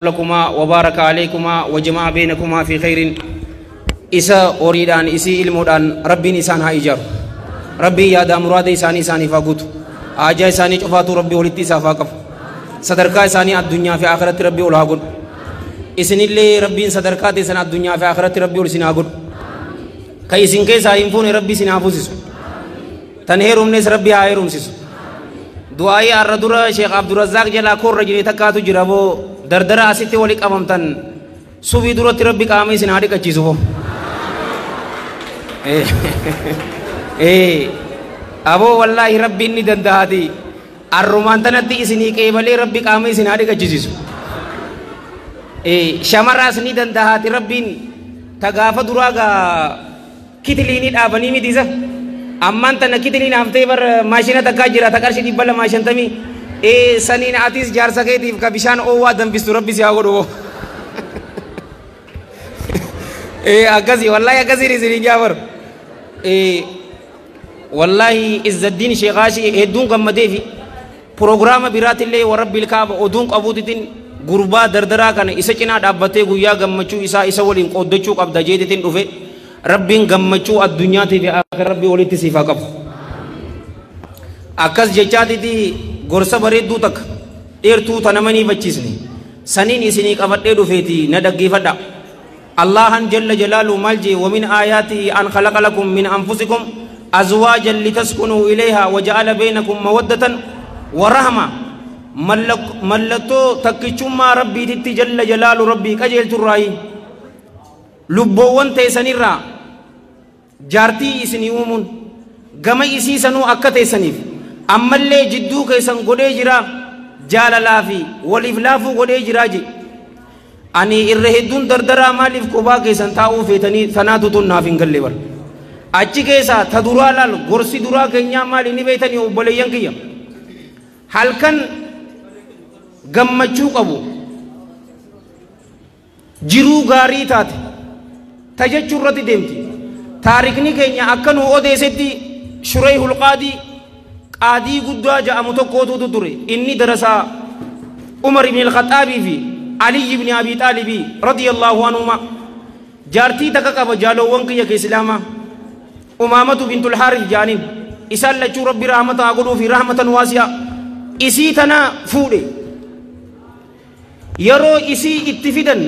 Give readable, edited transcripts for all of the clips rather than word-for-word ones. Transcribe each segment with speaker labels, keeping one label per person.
Speaker 1: لكما وبارك عليكما وجمع بينكما في خير إسا أريد أن إسي المودان ربي نسان هايجار ربي يادا مراد إساني ساني فاقوت آجا إساني شفاتو ربي ولتي سافاقف صدركا إساني الدنيا في آخرت ربي ولاغون إسن اللي ربي صدركات إسان الدنيا في آخرت ربي ولسناغون كي إسن كيسا ينفون ربي سنافوسيسو تنهيرهم نس ربي آيرهم سيسو دعائي الردورة شيخ عبد الرزاق جلا كور رجلي تكاتو جرابو دردرا أسيتي ولك أمامتن سوفي دورة ربي كامي سنادي كتشيزو أبو والله ربي إني دندهاتي الرومان تنتي إسني كيبالي ربي كامي سنادي كتشيزو شمر أسني دندهاتي ربي تغافة دراغا كتليني أبني ميديزا أمان تنا كتلين هفتي بر ماشينة تكاجرا تكارشي دي بلا ماشين تمي سنين آتيس جار سكي دي كبشان أوه دم بستو ربي سياغو أكاسي والله أكاسي رزيني جابر والله إز الدين شيخاشي هدون قمدي في پروگرام برات اللي ورب الكعب ودون قبوتين غربا دردرا كان إسكنا دابته غويا قمچو إسا ولين قدچو قبض جيدتين رفه ربين قمچو الدنيا تي في آخر ربي ولي تسيفا قف أكاس جيچاتي تي غرسا بريدو تك إرتو تنمني بچيسني سنين إسني قبط ديدو فيتي ندقي فدا الله جل جلاله مالجي ومن آياتي أن خلق لكم من أنفسكم أزواجا لتسكنوا إليها وجعل بينكم مودة ورحمة ملتو تكيشما ربي تتي جل جلاله ربي كجل ترائي لبوان تيساني را جارتي إسني ومون غم إسي سنو أكا تيسانيف أما اللي جدو كيسان قده جرا جال لافي ولفلافو قده جراجي أني إرهدون دردرا مالف كوبا كيسان تاو فيتاني ثناتو تون نافين قلبر أجي كيسا تدورا لال غرسي دورا كينيا مالي نبيتاني وبليان كيا halkan gammachuu qabu jiruu gaarii taate tajachuu irratti deemti taarikni keenya akka nu odeessetti shurayhul qaadii guddaa ja'amu tokkootu ture inni darasaa Umar ibn al-Khattabii fi Ali ibn Abi Talib radiyallahu anhuma jaartii takka qaba jaalowwan kiyya ke islaama Umaamatu bintul Harith jaanin isaan lachuu rabbi rahmata godhuu fi rahmatan waasi'a isii tana fuudhe yeroo isii itti fidan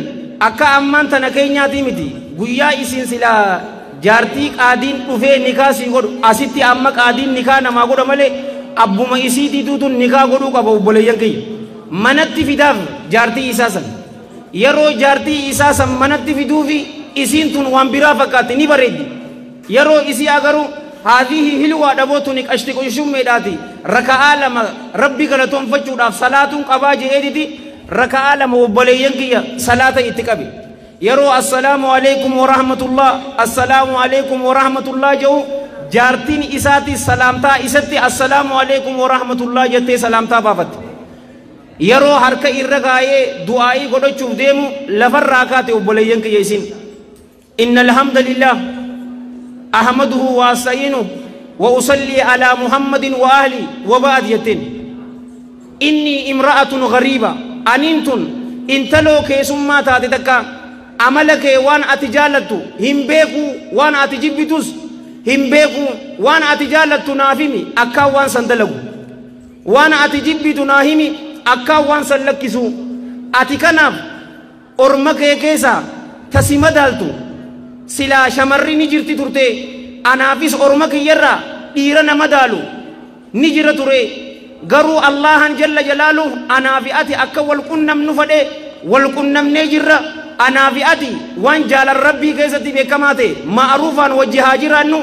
Speaker 1: akka ammaan tana keenyaati miti guyyaa isiin silaa jaartii qaadiin dhufee nikaa sii godhu asitti amma qaadiin nikaa namaa godha malee abbuma isiitiituutun nikaa godhuu qaba obboleeyyan kiyya manatti fidaaf jaartii isaa san yeroo jaartii isaa san manatti fiduufi isiin tun waan biraa fakkaatti ni bareeddi yeroo isii agaruu هذه هلوة دبوتني أشتكي وشوم ميداتي ركعة لما ربي قالتهم فجوا صلاة قباجي إيدي ركعة لما وبليين كيا صلاة إتكابي يرو السلام عليكم ورحمة الله السلام عليكم ورحمة الله جو جارتين إساتي سلامتا إساتي السلام عليكم ورحمة الله جتي سلامتا بابت يرو حركة إرقاء دعائي قدو شوف ديمو لفر راكات وبليين كيا يسين إن الحمد لله أحمده وأستعينه وأصلي على محمد وأهلي وبعد يتين إني امرأة غريبة أنتن انتلو كيسما تاتتكا عملك وان أتجالتو هم بيكو وان أتجبتوس هم بيكو وان أتجالتو نافمي أكا وان سندلقو وان أتجبتو ناهمي أكا وان سلكسو أتكناف أرمك كيسا تسمدالتو سلا شمري نجرتي ترتي أنا فيس أرمك يرى ديرنا مدالو نجر تري قروا الله جل جلاله أنا في أتي أكا والكنم نفده والكنم نجر أنا في أتي وان جال الربي كيستي بكماتي معروفا وجهاجرانو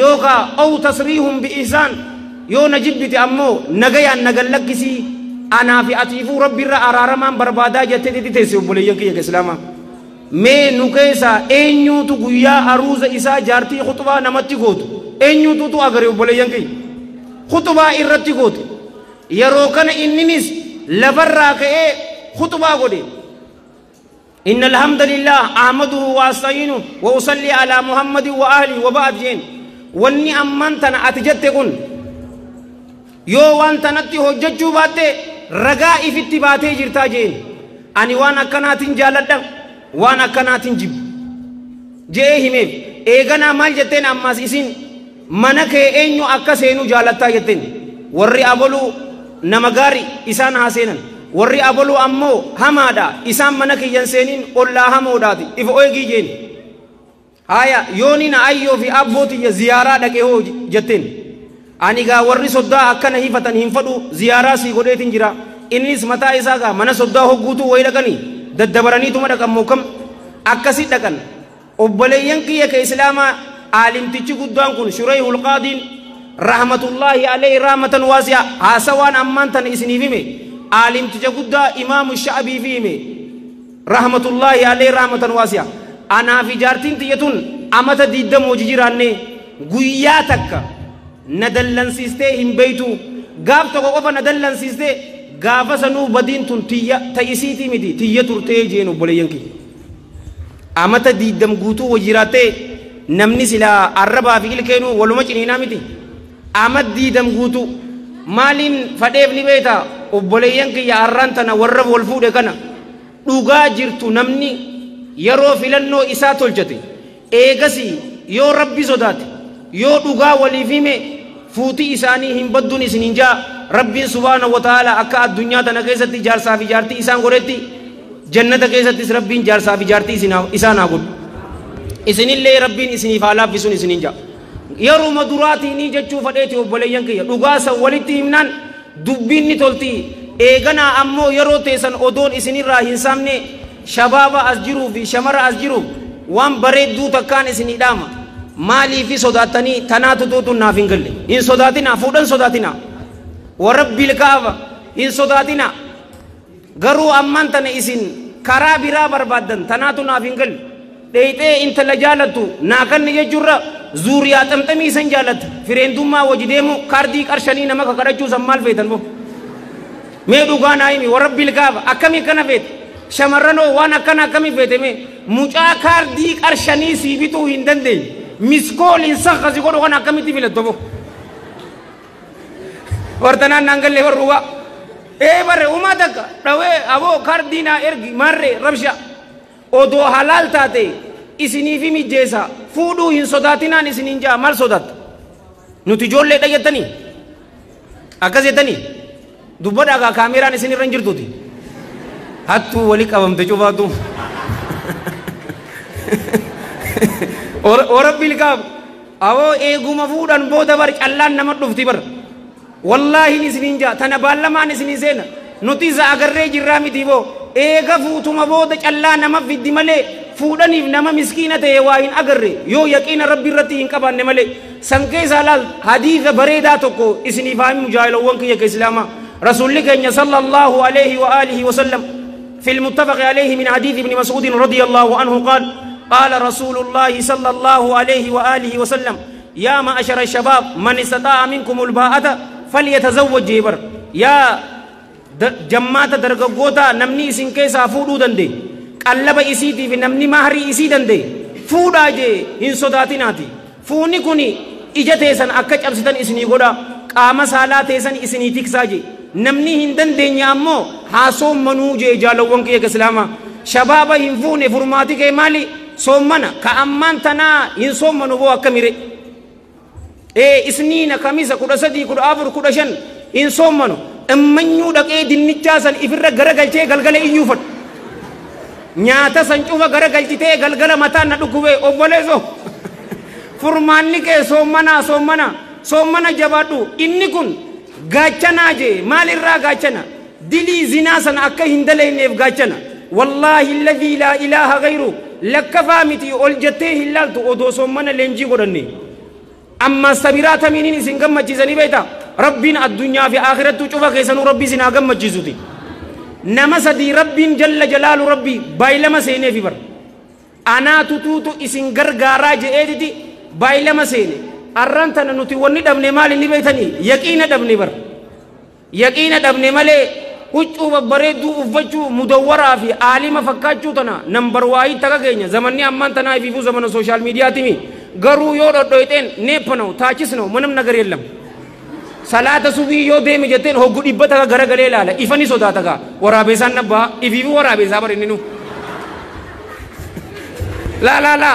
Speaker 1: يوغا أو تصريهم بإحسان يو نجبتي أمو نغيان نغلقسي أنا في أتي فو ربي را أرارمان بربادا جتتي تيسيو بوليين كي إسلاما mee nu keessa eenyuutu guyyaa aruuza isaa jaartii khutbaa namatti gootu eenyuutu agare obboleeyyan kiyya khutbaa irratti gootu yeroo kana inninis lafarraa ka'ee khutbaa godhe inna alhamdulillah ahmaduhu wa asta'inuhu wa usalli ala muhammadin wa ahli wa ba'd jeen wanni amman tana ati jette kun yoo waan tanatti hojjechuu baatte ragaa ifitti baatee jirtaa jeen ani waan akkanaatiin jaaladha waan akkanaatiin jibbu jee himeef eeganaa maal jetteen ammaas isin mana kee eenyu akka seenuu jaalattaa jetteen warri abaluu nama gaarii isaan haa seenan warri abaluu ammoo hamaadha isaan mana kiyyan seeniin ollaa hamoodhaati ifa oegii jeeni haya yoonina ayyoo fi abbootiyya ziyaaraa dhaqee hoo jetteen ani gaa warri soddaa akkana hifatan hin fadhu ziyaaraa sii godheetin jira innis mataa isaa gaa mana soddaa hogguutuu wayi dhaqanii daddabaraniituma dhaqan mookam akkasi dhaqan obboleeyyan kiyya ka islaamaa aalimtichi guddaan kun shurayhul qaadiin rahmatullaahi alayhi rahmatan waasi'a haasawaan ammaan tan isiniif hime aalimticha guddaa imaamu sha'bii fi hime rahmatullaahi alayhi rahmatan waasi'a anaa fi jaartiin tiyyatun amata 20 hojii jiraanne guyyaa takka na dallansiistee hin beeytu gaaf tokko qofa na dallansiistee gaafa sanuu badiin tun tiyya ta'isiitii miti tiyya turtee jeen obboleeyyan kiyya amata 20 guutuu wajjiraattee namni silaa arrabaa fi ilkeenuu waluma ciniinaa miti amat 20 guutuu maaliin fadheef ni beeyta obboleeyyan kiyya arraan tana warra wal fuudhe kana dhugaa jirtu namni yeroo filannoo isaa tolchate eegasi yoo rabbi sodaate yoo dhugaa waliif hime fuutii isaanii hin badduun isiniin jaa rabbiin subhaanahu wa ta'ala akka addunyaa tana keessatti jaarsaa fi jaartii isaan godhetti jannata keessattis rabbiin jaarsaa fi jaartii isaan haa godhu isinillee rabbiin isiniif haa laaffisuun isiniin jaa yeruma duraatii jechuu fadheeti obboleeyyan kiyya dhugaasa walitti himnaan dubbiin ni tolti eeganaa ammoo yeroo teessan odoon isinirraa hin saamne shabaaba as jiruu fi shamara as jiru waan bareedduu takkaan isinii dhaama maalii fi sodaatanii tanaatu tuutuun naaf hin galle hin sodaatinaa fuudhan sodaatinaa warabbil kaaba hin sodaatinaa garuu ammaan tana isin karaa biraa barbaaddan tanaatu naaf hin galle dheeyxee intala jaalattu naa kanni jechuurra zuuriyaa xamxamii isan jaalatta fireendummaa waji deemu kaardii qarshanii nama kakadhachuu san maal feetan bo mee dhugaa naa himi warabbil kaaba akkamii kana feete shamarranoo waan akkana akkamii feeteme mucaa kaardii qarshanii sii bituu hin dandeenye miskooliin sakkasi godhu kan akkamitti filatto bo wartanaan naan galle warruuba bare umaa takka dhawee aboo kaardii naa ergi marre rabsha odoo halaal taate isiniifi mijjeessa fuudhuu hin sodaatinaan isiniin jaa maal sodaatta nuti ijoollee dhagettanii akkas jettanii dubbadhaagaa kaameraan isinirra hin jirtuuti hattuu wali qabamte cufaatu orabbil kaab awoo eeguma fuudhan booda bar callaan nama dhufti bar wallaahi isiniin jaa tana baallamaan isinii seena nuti isa agarree jirraa miti boo eega fuutuma booda callaa nama fiddi malee fuudhaniif nama miskiina ta'e waa hin agarre yoo yaqiina rabbi irratti hin qabaanne malee san keessaa laal hadiisa bareedaa tokko isiniif haa himu jaahilawwan kiyya ka islaamaa rasuulli keenya sallallahu alayhi wa alihi wa sallam في المتفق عليه من حديث ابن مسعود رضي الله عنه قال قال رسول الله صلى الله عليه وآله وسلم يا معشر الشباب من استطاع منكم الباءة فليتزوج جيبر يا جماعة درجوتا نمني سين كيسا فودو دندي قلب إسيتي في نمني مهري إسي دندي فودا جي إن صداتناتي فوني كوني إجا تيسن أكج أبسطن إسني قودا قام سالا تيسن إسني تكساجي namni hin dandeenye ammoo haa soommanuu jee jaalawwan kiyya islaamaa shabaaba hin fuune furmaati kee maali soommana ka ammaan tanaa hin soommanu boo akkamire isniina kamisa 13 14 15 hin soommanu immanyuu dhaqee dinnichaasan ifirra garagalchee galgala iyyuu fadhu nyaata san cufa garagalchitee galgala mataan na dhukkubee obboleeso furmaanni kee soommana jabaadhu inni kun gaachana je maalirraa gaachana dilii zinaa sana akka hin daleyneef gaachana wallaahi alladhii laa ilaaha gayru lakkafaa miti ol jettee hin laaltu odoo soommana leenjii godhanne amma sabiraa tamiiniin isin gammachiisanii beeyta rabbiin addunyaa fi aakirattuu cufa keessanuu rabbii isin haa gammachiisuti nama sadii rabbiin jalla jalaalu rabbii baay'ilama seeneefi bar anaa tutuutu isin gargaaraa je'eetiti baay'ilama seene arran tana nuti wanni dhabne maali ni beeytanii yaqiina dhabne malee huccuu babbareedduu uffachuu mudawwaraa fi aalima fakkaachuu tana nambar waayii taga keenya zamanni ammaan tanaa ifiifuu zamana sooshaal miidiyaatimi garuu yoo dhodhoyteen neeppanau taachisnau manam nagar yellam salaata subii yoo deeme jetteen hoggu dhibbata garagalee ilaala ifani sodaata gaa waraabesaan nabbaa ifiifi waraabesaa bar inni nu la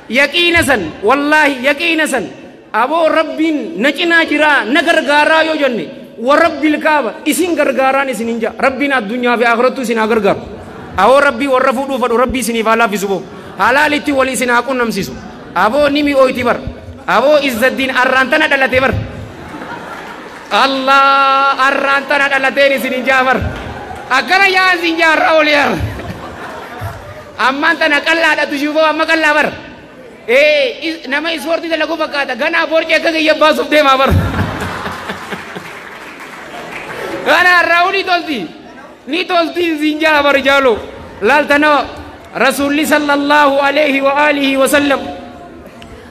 Speaker 1: yaqiina san wallaahi yaqiina san aboo rabbiin na cinaa jiraa na gargaaraa yoo jenne warabbil kaaba isin gargaaraan isin hinja rabbiin addunyaa fi akhirattu isin haa gargaaru aboo rabbii warra fuudhuu fadhu rabbii isiniif haa laaffisu boo halaalitti wal isin haa qunnamsiisu aboo nimi ooyti bar aboo izzaddiin arraantana dhalate bar Allah arraantana dhalateen isin hinjaa bar akkana yaa isin jaarra ol yaar ammaan tana qallaadhatu shufoo amma qallaa bar nama ispoortii dalagu fakkaata ganaa boorcee akka kiyya baasuuf deemaa bar ganaa irraa ni tolti isin jaa bar jaalo laaltana rasuulli sallallahu alayhi wa alihi wa sallam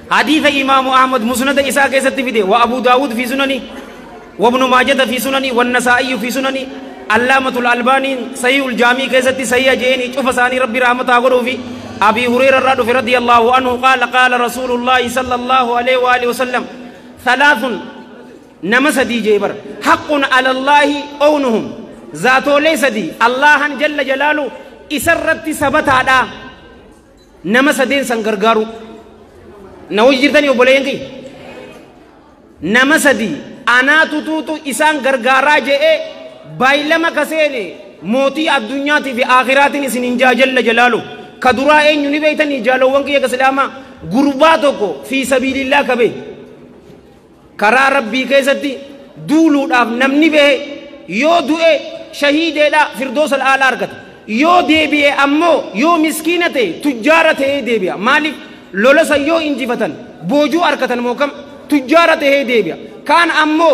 Speaker 1: حديث إمام أحمد مسند إساء كيسة فيده وأبو داود في سنني وابن ماجة في سنني والنسائي في سنني علامة الألباني صحيح الجامع كيسة صحيح جيني شوف ثاني ربي رحمة أغرو في أبي هريرة رضي الله عنه قال قال رسول الله صلى الله عليه وآله وسلم ثلاث نمس دي جيبر حق على الله أونهم ذاتو ليس دي الله جل جلاله إسرت سبت هذا نمس دين سنگرگارو نوج جرتني وبولينكي نمسدي أنا توتو إسان غرغارا جئ بايلما كسيني موتي الدنيا في آخراتني سننجا جل جلاله كدرا إن ينبيتني جالو وانكي يكسلاما غرباتوكو في سبيل الله كبه كرا ربي كيستي دولو داف نمني به يو دوئ شهيد لا فردوس الآلة أركت يو دي بي أمو يو مسكينة تجارة دي بي مالك لولا سيو إنجفتن بوجو أركتن موكم تجارة هي ديبيا كان أمو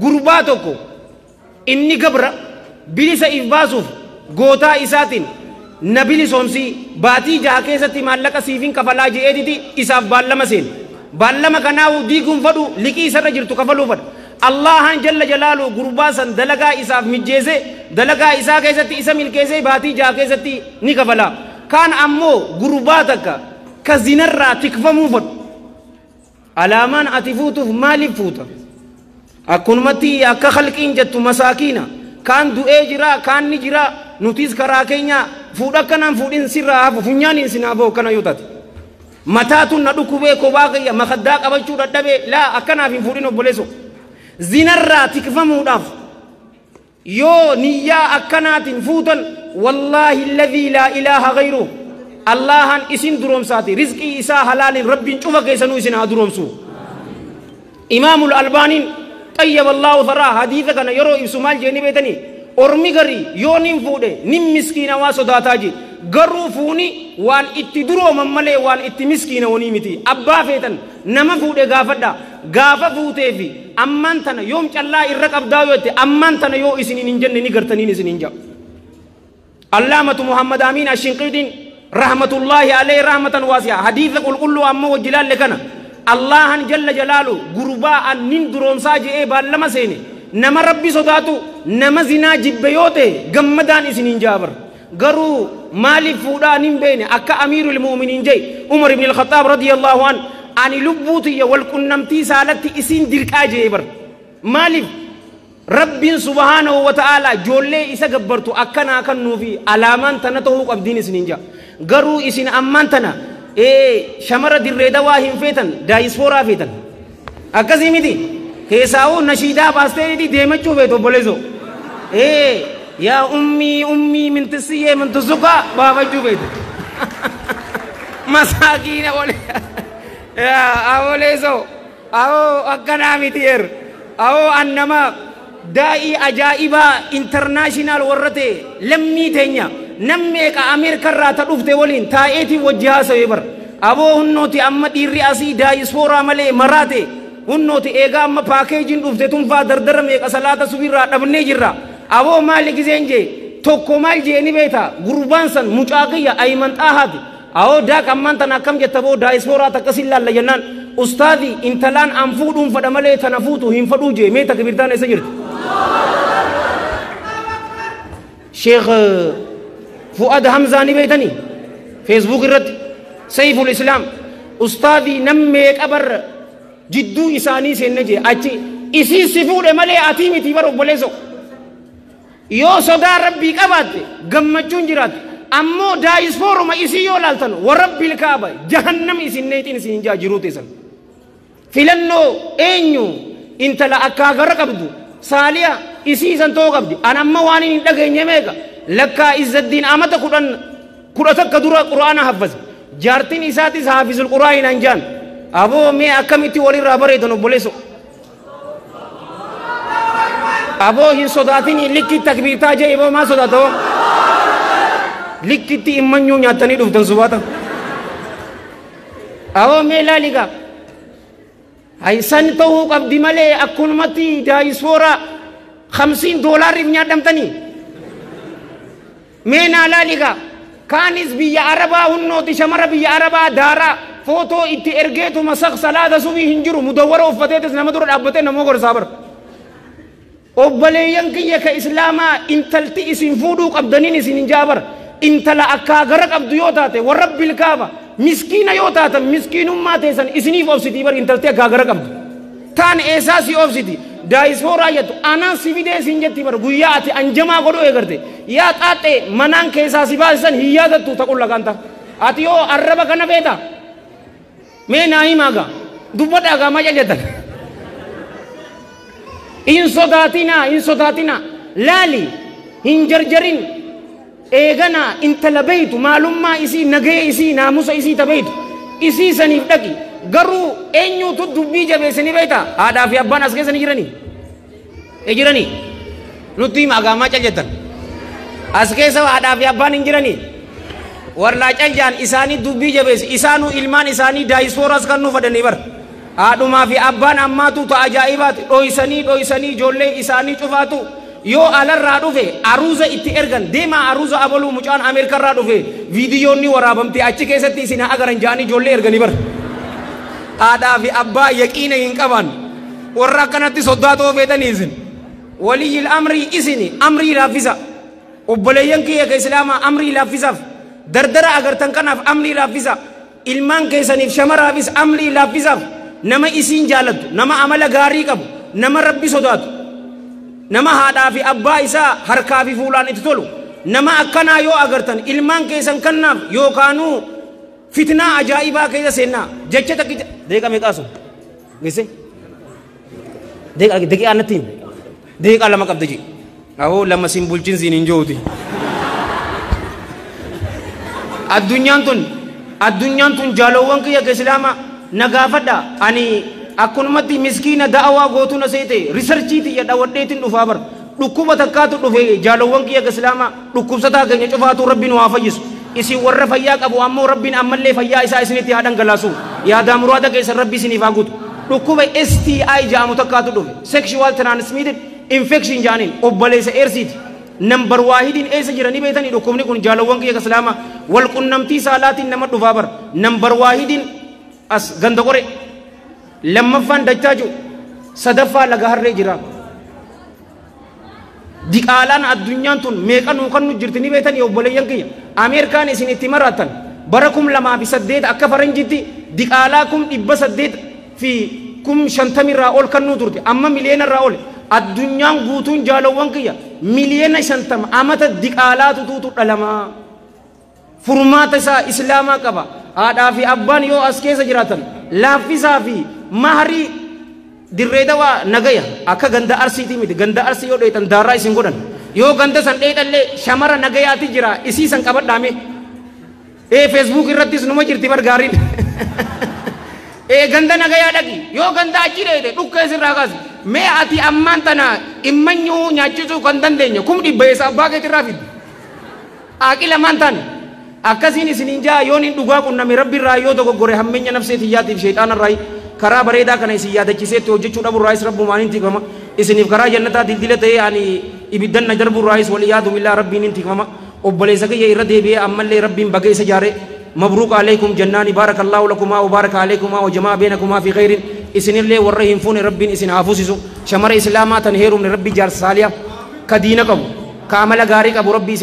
Speaker 1: غرباتوكو إني قبرة بلس إفباسوف غوتا إساتين نبيل سومسي باتي جاكيستي مالك سيفين كفلا جئتي إساف بالما سين بالما كناو ديكم فدو لكي سرجرتو كفلو فد الله جل جلاله غرباسا دلقا إساف مجيزي دلقا إسا كيستي إسا ملكيزي باتي جاكيستي نكفلا كان أمو غرباتك كزينرا تكفمو فد alaman ati fuutuuf maaliif fuuta akkunumatti akka khalqiin jettu masaakiina kaan du'ee jira kaan ni jira nutis karaa keenya fuudha akkanaan fuudhin sirraa hafu funyaaniin sinaa ba'u akkana yoo taate mataatuun na dhukkubee kophaa kiyya makaddaa qabachuu dadhabee laa akkanaaf hin fuudhin obboleesso zinarraa tikfamuudhaaf yoo niyyaa akkanaatiin fuutan wallaahi alladhii laa ilaaha ghayruhu allahan isin duromsaati rizqii isaa halaalin rabbiin cufa keessanuu isin haa duromsu imaamul albaanin xayyaba allaahu tharaa hadiisa kana yeroo ibsu maal jeeni beetanii ormi garii yoo nin fuudhe nin miskiina waa sodaataa je garuu fuuni waan itti durooman malee waan itti miskiina wanii miti abbaa feetan nama fuudhe gaafadha gaafa fuutee fi ammaan tana yoom callaa irra qabdaa yoo itti ammaan tana yoo isiniin hin jenne ni gartaniin isin hin jaa allaamatu muhammad amiin ashinqiidiin رحمة الله عليه رحمة واسعة حديث قل أما وجلال لكنا الله جل جلاله غرباء نندروم ساجي بالما سيني نما ربي صداتو نما زنا جبيوته غمدان اسنين جابر غرو مالي فودا نمبين أكا أمير المؤمنين جي عمر بن الخطاب رضي الله عنه أن لبوتي والكنمتي سالتي اسين دركا جيبر مالي رب سبحانه وتعالى جولي إسا قبرتو أكنا كنو في علامان تنتهو قبدين اسنين جا غرو اسن أمانتنا شمر دريدا واهم فيتن دايسفورا فيتن أكسي ميدي كيساو نشيدا باستي دي ديمچو فيتو بوليزو يا أمي من تسيه من تسوكا بابا جو فيتو مساكين أولي يا أوليزو أو أكنا ميتير أو أنما دائي أجائبا انترناشنال ورته لمي تينيا نميك أمريكا راتا رفته ولين تايتي وجهة سويبر أبو هنوتي أما ديري أسي داي سفورا ملي مراتي هنوتي إيغا أما باكيجين رفته تنفا دردر ميك أسلاة سبيرا نبني جرا أبو مالك زينجي توكو مال جيني بيتا غربانسان مجاقية أيمن آهاتي أو داك أمان تناكم جتبو داي سفورا تكسيلا لجنان أستاذي انتلان أنفودهم فدمالي تنفوتو هم فدوجي ميتا كبيرتان سجرت شيخ فؤاد حمزاني بيتني فيسبوك الرد سيف الإسلام أستاذي نميك أبر جدو إساني سنجي أجي isii si fuudhe malee atii miti bara obboleesso yoo sodaa rabbii qabaatte gammachuun jiraate ammoo daayisfooruma isii yoo laaltan warabbil kaaba jahannam isinneetiin isin jaa jiruu teessan filannoo eenyu intala akka gara qabdu saaliya isii san too qabdi anamma waan hin dhageenye meeqa lakkaa izzaddiin amata kudha takka dura quraana haffaze jaartiin isaatis haafizul quraa'in anjaan aboo mee akkamitti walirraa bareedan obboleesso aboo hin sodaatin likki takbiirtaa jee iboo maa sodaatoo likkitti immanyuu nyaatanii dhuftan subaata aboo mee laaligaa haysan ta'uu qabdi malee akkunumatti daayisfoora $50 nyaadhamtanii mee naa laaligaa kaanis biyya arabaa hunnooti shamara biyya arabaa daaraa footoo itti ergeetu masaq salaata subii hin jiru mudawwara uffateetis nama dura dhaabbatee namoo gorsaa bara obboleeyyan kiyya ka islaamaa intalti isin fuudhuu qabdaniin isin hin jaabara intala akkaa gara qabdu yoo taate warrabbil kaaba miskiina yoo taatan miskiinummaa teessan isiniif obsitii bar intalti akkaa gara qabdu taan eessaa si obsiti daayisfooraa jettu anaan si fidee siin jetti bar guyyaa ati anjamaa godhuu eegarte yaa xaaxee manaan keessaa si baasisan hin yaadattu taqulla kanta ati yoo arraba kana feeta mee naa himaaga dubbadhaagaa ma jaljetan in sodaatina laali hin jarjarin eegana intala beeytu maalummaa isii nagee isii naamusa isii tabeeytu isii saniif dhaqi garuu eenyuutu dubbii jabeessanii beeyta haadhaa fi abbaan as keessa ni jiranii nutti himaagaa maa caljettan as keessa haadhaa fi abbaan hin jiranii warlaa caljaan isaanii dubbii jabeessi isaanuu ilmaan isaanii daayisfooras kan nu fadanii bar haadhumaa fi abbaan ammaatu ta ajaa'ibaati dhoysanii ijoollee isaanii cufaatu yoo alarraa dhufe aruuza itti ergan deemaa aruuza abaluu mucaan ameerikarraa dhufe viidiyoonni waraabamte achi keessatti isin agaran jaanii ijoollee erganii bar haadhaa fi abbaa yaqiina hin qaban warra akkanatti soddaatoo feetanii isin waliyyil amrii isini amrii laaffisa obboleeyyan kiyya ka islaamaa amrii laaffisaaf dardara agartan kanaaf amrii laaffisa ilmaan keessaniif shamaraafis amrii laaffisaaf nama isiin jaalatu nama amala gaarii qabu nama rabbi sodaatu nama haadhaa fi abbaa isaa harkaa fi fuulaan itti tolu nama akkanaa yoo agartan ilmaan keessan kannaaf yookaanuu fitnaa ajaa'ibaa keessa seennaa jecha takkicha deeqa meeqaasu geesse deeqa annattiin deeqa lama qabda je awoo lama sin bulchinsiin hin jooti addunyaan tun jaalowwan kiyya ka islaamaa nagaafadha ani akkunumatti miskiina da'awaa gootuna seete risarchiiti ya dhawadheetin dhufaa bar dhukkuba takkaatu dhufe jaalowwan kiyya ka islaamaa dhukkubsataa keenya cufaatu rabbiin waa fayyisu isin warra fayyaa qabu ammoo rabbiin ammallee fayyaa isaa isinitti haa dhangalaasu yaadaa muraada keessan rabbi isiniif haa guutu dhukkuba STI jedhamu takkaatu dhufe sexual transmitted infection jedhaniin obboleessa eersiiti nambar waahidin eessa jiranii beetanii dhukkubni kun jaalowwan kiyya ka islaamaa wal qunnamtii saalaatiin nama dhufaa bar nambar waahidin as ganda qore lammaffaan dachaaju sadaffaa laga harree jira diqaalaan addunyaan tun meeqanuu kan nu jirti ni beetanii obboleeyyan kiyya ameerikaan isin itti maraatan bara 2008 akka faranjitti diqaalaa 800 fi 50 irraa ol kan nu turte amma miliyoona irraa ol addunyaan guutuun jaalowwan kiyya miliyoona 50 amata diqaalaatu tuutu dhalamaa furmaata isaa islaamaa qaba haadhaa fi abbaan yoo as keessa jiraatan laaffisaa fi maharii dirree dawaa nagaya akka ganda arsiitii miti ganda arsii yoo dheetan daarraa isin godhan yoo ganda san dheetallee shamara nagayaati jira isii san qabadhaame Facebook irrattis numa jirti bar gaariin ganda nagayaa dhaqi yoo ganda achi dheete dhukkee sirraa kaasi mee ati ammaan tana immanyuu nyaachisuu kan dandeenya kum dhibbeessa abbaa keetirraa fiddi aqila maan taane akkasiin isiniin jaa yoon hin dhugaa qunname rabbiirraa yoo dogoggore hammeenya nafseetiyyaatiif sheexaanarraa karaa bareedaa kana isin yaadachiseetti hojjechuu dhabuurraayis rabbumaan hin tikfama isiniif karaa jannataa dildila ta'ee ani ibiddan na darbuurraayis wal iyaadu billaa rabbiin hin tikfama obboleessa kiyya irra deebi'ee ammallee rabbiin bagee isa jaare مبروك عليكم جناني بارك الله لكما وبارك عليكما وجمع بينكما في خير إسن الله ورهم فون ربي إسن حافظيسو شمر إسلامات تنهير من ربي جار ساليا كدينكم كامل غاري كبو ربي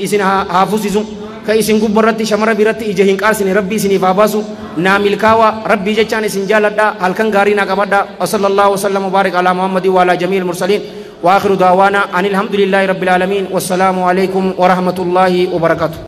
Speaker 1: إسن حافظيسو كيسن قبرتي شمر برتي إجهين قارسني ربي سني فاباسو نامل كاوا ربي جتشاني سنجالدا هل كان غارينا كبدا وصلى الله وسلم وبارك على محمد وعلى جميع المرسلين وآخر دعوانا أن الحمد لله رب العالمين والسلام عليكم ورحمة الله وبركاته.